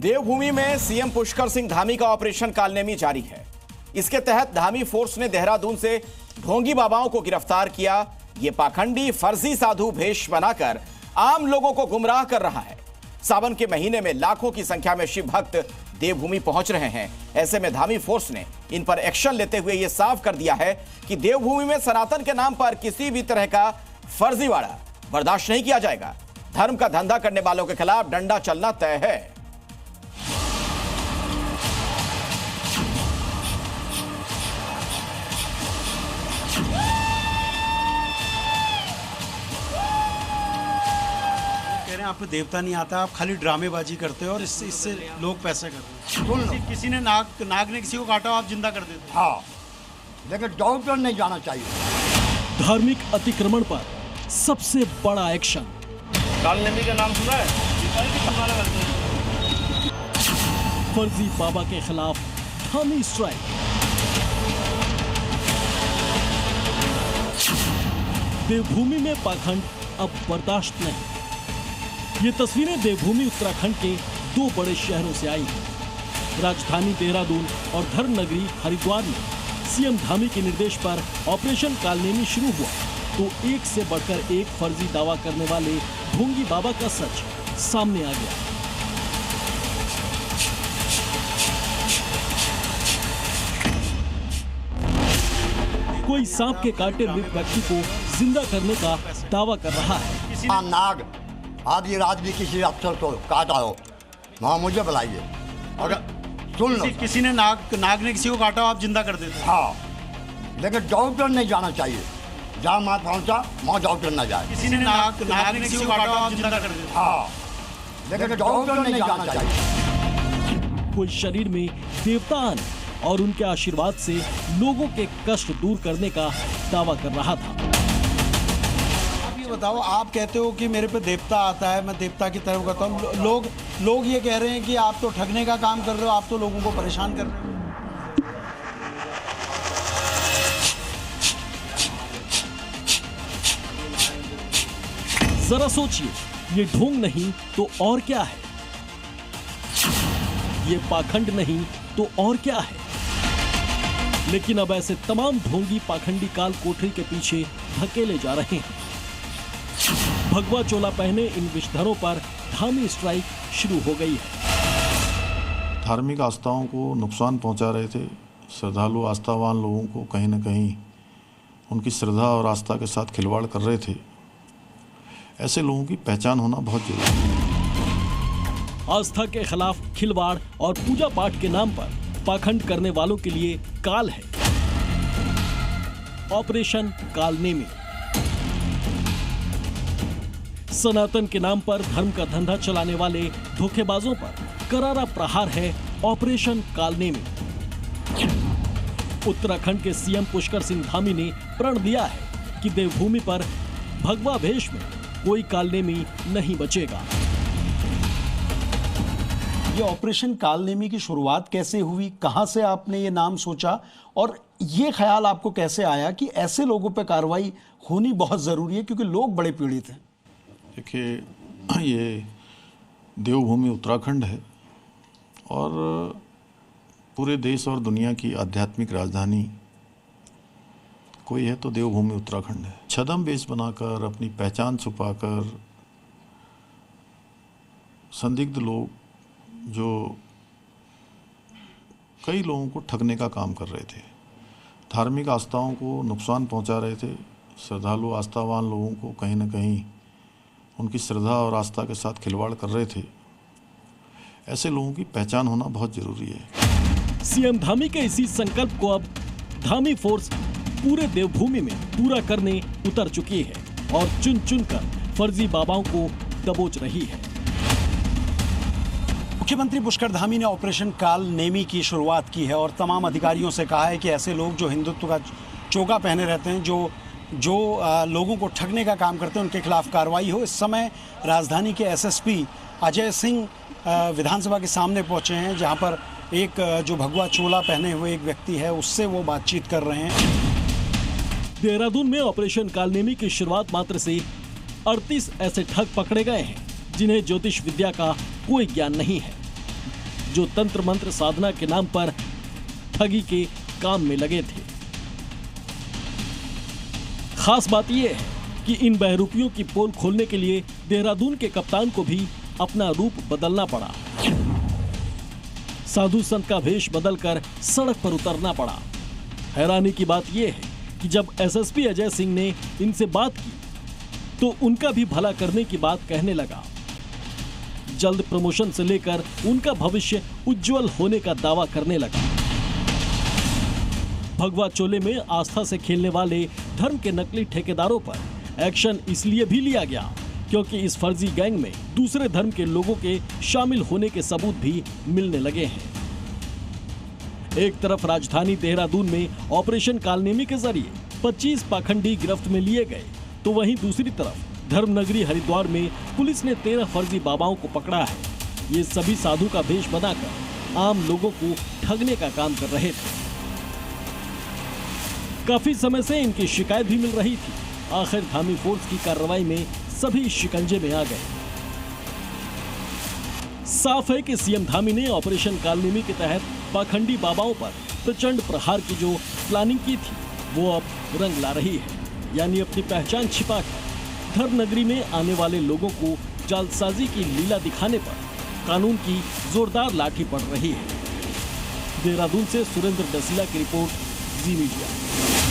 देवभूमि में सीएम पुष्कर सिंह धामी का ऑपरेशन कालनेमी जारी है। इसके तहत धामी फोर्स ने देहरादून से ढोंगी बाबाओं को गिरफ्तार किया। ये पाखंडी फर्जी साधु भेष बनाकर आम लोगों को गुमराह कर रहा है। सावन के महीने में लाखों की संख्या में शिव भक्त देवभूमि पहुंच रहे हैं। ऐसे में धामी फोर्स ने इन पर एक्शन लेते हुए यह साफ कर दिया है कि देवभूमि में सनातन के नाम पर किसी भी तरह का फर्जीवाड़ा बर्दाश्त नहीं किया जाएगा। धर्म का धंधा करने वालों के खिलाफ डंडा चलना तय है। आपको देवता नहीं आता, आप खाली ड्रामेबाजी करते हो और इससे लोग पैसे करते हैं। किसी ने नाग ने किसी को काटा, आप जिंदा कर देते हो। हाँ, लेकिन डॉक्टर नहीं जाना चाहिए। धार्मिक अतिक्रमण पर सबसे बड़ा एक्शन। कालनेमी का नाम सुना है? फर्जी बाबा के खिलाफ धामी स्ट्राइक। देवभूमि में पाखंड अब बर्दाश्त नहीं। ये तस्वीरें देवभूमि उत्तराखंड के दो बड़े शहरों से आई। राजधानी देहरादून और धर्म नगरी हरिद्वार में सीएम धामी के निर्देश पर ऑपरेशन कालनेमी शुरू हुआ तो एक से बढ़कर एक फर्जी दावा करने वाले ढोंगी बाबा का सच सामने आ गया। कोई सांप के काटे मृत व्यक्ति को जिंदा करने का दावा कर रहा है। नाग आदि राज भी किसी अफसर को काटा हो, वहाँ मुझे बुलाइए। अगर सुन लो, किसी ने नाग ने किसी को काटा, आप जिंदा कर देते। हाँ, लेकिन डॉक्टर नहीं जाना चाहिए। जहाँ माँ पहुँचा वहाँ डॉक्टर न जाए। किसी ने नाग ने किसी को काटा, आप जिंदा कर देते। हाँ, लेकिन डॉक्टर नहीं जाना चाहिए। कोई शरीर में देवता आने और उनके आशीर्वाद से लोगों के कष्ट दूर करने का दावा कर रहा था। बताओ, आप कहते हो कि मेरे पे देवता आता है, मैं देवता की तरफ करता हूँ। लोग ये कह रहे हैं कि आप तो ठगने का काम कर रहे हो, आप तो लोगों को परेशान कर रहे हो। जरा सोचिए, ये ढोंग नहीं तो और क्या है? ये पाखंड नहीं तो और क्या है? लेकिन अब ऐसे तमाम ढोंगी पाखंडी काल कोठरी के पीछे धकेले जा रहे हैं। भगवा चोला पहने इन विषधरों पर धामी स्ट्राइक शुरू हो गई है। धार्मिक आस्थाओं को नुकसान पहुंचा रहे थे। श्रद्धालु आस्थावान लोगों को कहीं न कहीं उनकी श्रद्धा और आस्था के साथ खिलवाड़ कर रहे थे। ऐसे लोगों की पहचान होना बहुत जरूरी है। आस्था के खिलाफ खिलवाड़ और पूजा पाठ के नाम पर पाखंड करने वालों के लिए काल है। ऑपरेशन कालनेमी। सनातन के नाम पर धर्म का धंधा चलाने वाले धोखेबाजों पर करारा प्रहार है ऑपरेशन कालनेमी। उत्तराखंड के सीएम पुष्कर सिंह धामी ने प्रण दिया है कि देवभूमि पर भगवा भेष में कोई कालनेमी नहीं बचेगा। ये ऑपरेशन कालनेमी की शुरुआत कैसे हुई, कहां से आपने ये नाम सोचा और ये ख्याल आपको कैसे आया कि ऐसे लोगों पर कार्रवाई होनी बहुत जरूरी है क्योंकि लोग बड़े पीड़ित हैं? देखिए, ये देवभूमि उत्तराखंड है और पूरे देश और दुनिया की आध्यात्मिक राजधानी कोई है तो देवभूमि उत्तराखंड है। छद्म वेश बनाकर, अपनी पहचान छुपाकर संदिग्ध लोग जो कई लोगों को ठगने का काम कर रहे थे, धार्मिक आस्थाओं को नुकसान पहुंचा रहे थे। श्रद्धालु आस्थावान लोगों को कहीं न कहीं उनकी श्रद्धा और आस्था के साथ खिलवाड़ कर रहे थे। ऐसे लोगों की पहचान होना बहुत जरूरी है। सीएम धामी के इसी संकल्प को अब धामी फोर्स पूरे देवभूमि में पूरा करने उतर चुकी है और चुन चुन कर फर्जी बाबाओं को दबोच रही है। मुख्यमंत्री पुष्कर धामी ने ऑपरेशन कालनेमी की शुरुआत की है और तमाम अधिकारियों से कहा है कि ऐसे लोग जो हिंदुत्व का चोगा पहने रहते हैं, जो लोगों को ठगने का काम करते हैं, उनके खिलाफ कार्रवाई हो। इस समय राजधानी के एसएसपी अजय सिंह विधानसभा के सामने पहुंचे हैं, जहां पर एक जो भगवा चोला पहने हुए एक व्यक्ति है उससे वो बातचीत कर रहे हैं। देहरादून में ऑपरेशन कालनेमी की शुरुआत मात्र से 38 ऐसे ठग पकड़े गए हैं जिन्हें ज्योतिष विद्या का कोई ज्ञान नहीं है। जो तंत्र मंत्र साधना के नाम पर ठगी के काम में लगे थे। खास बात यह है कि इन बहरूपियों की पोल खोलने के लिए देहरादून के कप्तान को भी अपना रूप बदलना पड़ा। साधु संत का वेश बदलकर सड़क पर उतरना पड़ा। हैरानी की बात यह है कि जब एसएसपी अजय सिंह ने इनसे बात की तो उनका भी भला करने की बात कहने लगा। जल्द प्रमोशन से लेकर उनका भविष्य उज्जवल होने का दावा करने लगा। भगवा चोले में आस्था से खेलने वाले धर्म के नकली ठेकेदारों पर एक्शन इसलिए भी लिया गया क्योंकि इस फर्जी गैंग में दूसरे धर्म के लोगों के शामिल होने के सबूत भी मिलने लगे हैं। एक तरफ राजधानी देहरादून में ऑपरेशन कालनेमी के जरिए 25 पाखंडी गिरफ्त में लिए गए, तो वहीं दूसरी तरफ धर्मनगरी हरिद्वार में पुलिस ने 13 फर्जी बाबाओं को पकड़ा है। ये सभी साधु का भेष बनाकर आम लोगों को ठगने का काम कर रहे थे। काफी समय से इनकी शिकायत भी मिल रही थी। आखिर धामी फोर्स की कार्रवाई में सभी शिकंजे में आ गए। साफ है कि सीएम धामी ने ऑपरेशन कालनेमी के तहत पाखंडी बाबाओं पर प्रचंड प्रहार की जो प्लानिंग की थी वो अब रंग ला रही है। यानी अपनी पहचान छिपाकर धर्मनगरी में आने वाले लोगों को जालसाजी की लीला दिखाने पर कानून की जोरदार लाठी पड़ रही है। देहरादून से सुरेंद्र डसीला की रिपोर्ट, जी मीडिया।